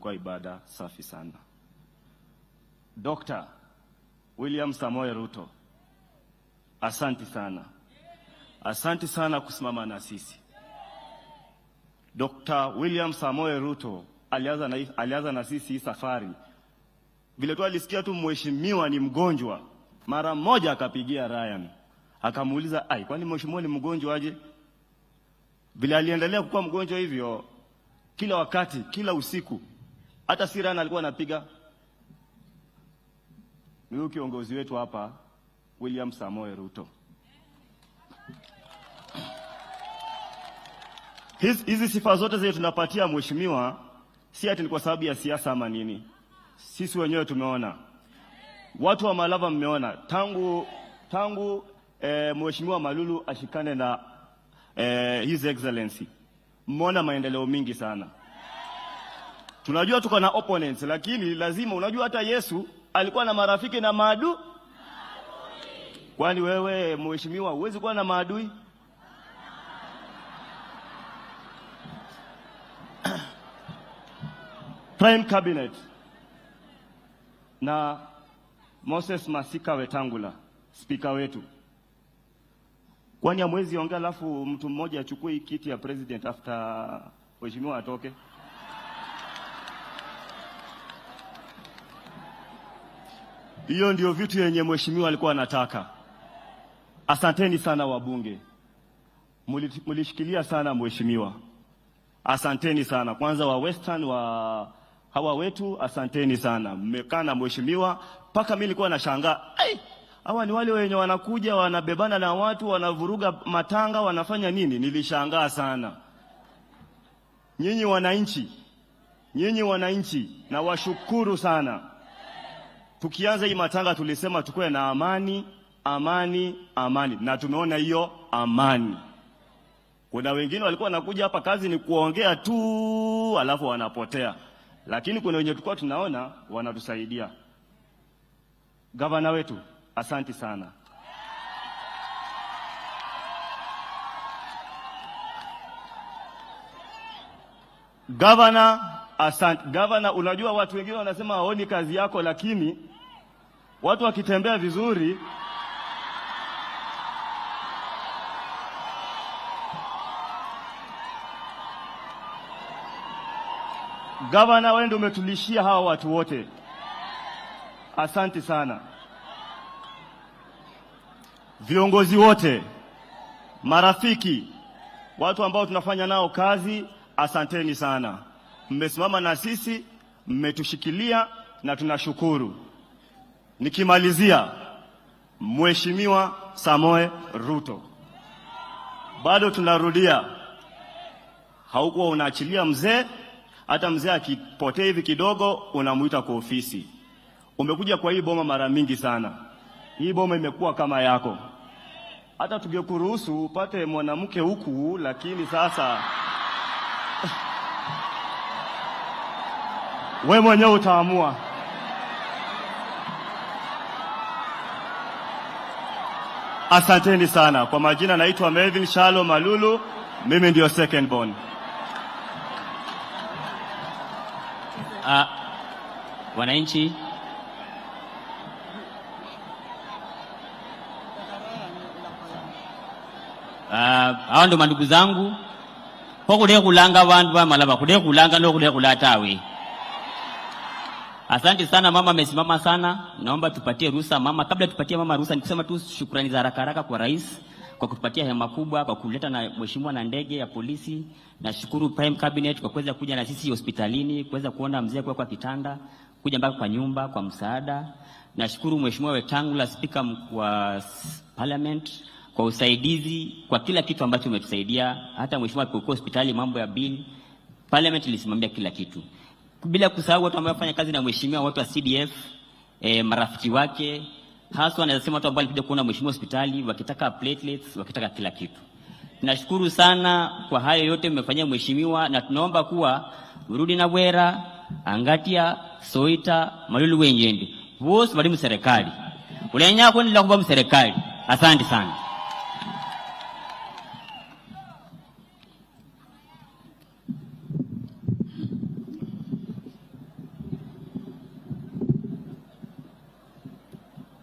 ilikuwa ibada safi sana. Dr. William Samoei Ruto, asante sana. Asante sana kusimama na sisi. Dr. William Samoei Ruto alianza na sisi safari. Vile tu alisikia tu mheshimiwa ni mgonjwa, mara moja akapigia Ryan. Akamuuliza, kwani mheshimiwa ni mgonjwa aje? Vile aliendelea kuwa mgonjwa hivyo, kila wakati, kila usiku, hata si Ryan alikuwa anapiga. Ni kiongozi wetu hapa, William Samoei Ruto. Hizi sifa zote zile tunapatia mheshimiwa, si ati ni kwa sababu ya siasa ama nini. Sisi wenyewe tumeona. Watu wa Malava mmeona tangu mheshimiwa Malulu ashikane na His Excellency. Mmeona maendeleo mingi sana. Tunajua tuko na opponents, lakini lazima, unajua hata Yesu alikuwa na marafiki na maadui. Kwani wewe mheshimiwa huwezi kuwa na maadui? Prime Cabinet na Moses Masika Wetangula, speaker wetu. Kwani hamwezi ongea alafu mtu mmoja achukue kiti ya president after mheshimiwa atoke? Hiyo ndio vitu yenye mheshimiwa alikuwa anataka. Asanteni sana wabunge. Mulishikilia sana mheshimiwa. Asanteni sana. Kwanza wa Western hawa wetu, asanteni sana. Mmekaa na mheshimiwa mpaka mimi nilikuwa nashangaa. Hawa ni wale wenye wanakuja wanabebana na watu, wanavuruga matanga, wanafanya nini? Nilishangaa sana. Nyinyi wananchi na washukuru sana. Tukianza hii matanga tulisema tukue na amani, na tumeona hiyo amani. Kuna wengine walikuwa wanakuja hapa kazi ni kuongea tu alafu wanapotea. Lakini kuna wenye tulikuwa tunaona wanatusaidia. Gavana wetu, asante sana. Gavana, asante. Gavana, unajua watu wengine wanasema haoni kazi yako, lakini watu wakitembea vizuri Gavana, wewe ndio umetulishia hawa watu wote. Asante sana. Viongozi wote, marafiki, watu ambao tunafanya nao kazi, asanteni sana. Mmesimama na sisi, mmetushikilia na tunashukuru. Nikimalizia, Mheshimiwa Samoei Ruto, bado tunarudia, haukuwa unaachilia mzee. Hata mzee akipotea hivi kidogo unamuita kwa ofisi. Umekuja kwa hii boma mara mingi sana. Hii boma imekuwa kama yako. Hata tungekuruhusu upate mwanamke huku, lakini sasa wewe mwenyewe utaamua. Asanteni sana. Kwa majina naitwa Melvin Shalo Malulu. Mimi ndio second born. Wananchi, hao ndo mandugu zangu. Kwa kule kulanga bantu ba Malava, kule kulanga ndo kule kulatawi. Asante sana mama, amesimama sana. Naomba tupatie ruhusa mama. Kabla tupatie mama ruhusa, nikusema tu shukrani za haraka kwa rais kwa kutupatia hema kubwa, kwa kuleta na mheshimiwa na ndege ya polisi. Nashukuru Prime Cabinet kwa kuweza kuja na sisi hospitalini, kuweza kuona mzee kwa kitanda, kuja mpaka kwa nyumba kwa msaada. Nashukuru mheshimiwa Wetangula, speaker wa parliament, kwa usaidizi kwa kila kitu ambacho umetusaidia. Hata mheshimiwa alipokuwa hospitali, mambo ya bill, parliament ilisimamia kila kitu. Bila kusahau watu ambao wanafanya kazi na mheshimiwa, watu wa CDF, marafiki wake, hasa anasema watu ambao walikuja kuona mheshimiwa hospitali wakitaka platelets, wakitaka kila kitu. Tunashukuru sana kwa hayo yote mmefanyia mheshimiwa, na tunaomba kuwa urudi na Bwera, Angatia, Soita, Malulu Wenyendi. Wos bali mu serikali. Ulenya kwenda kuba mu serikali. Asante sana.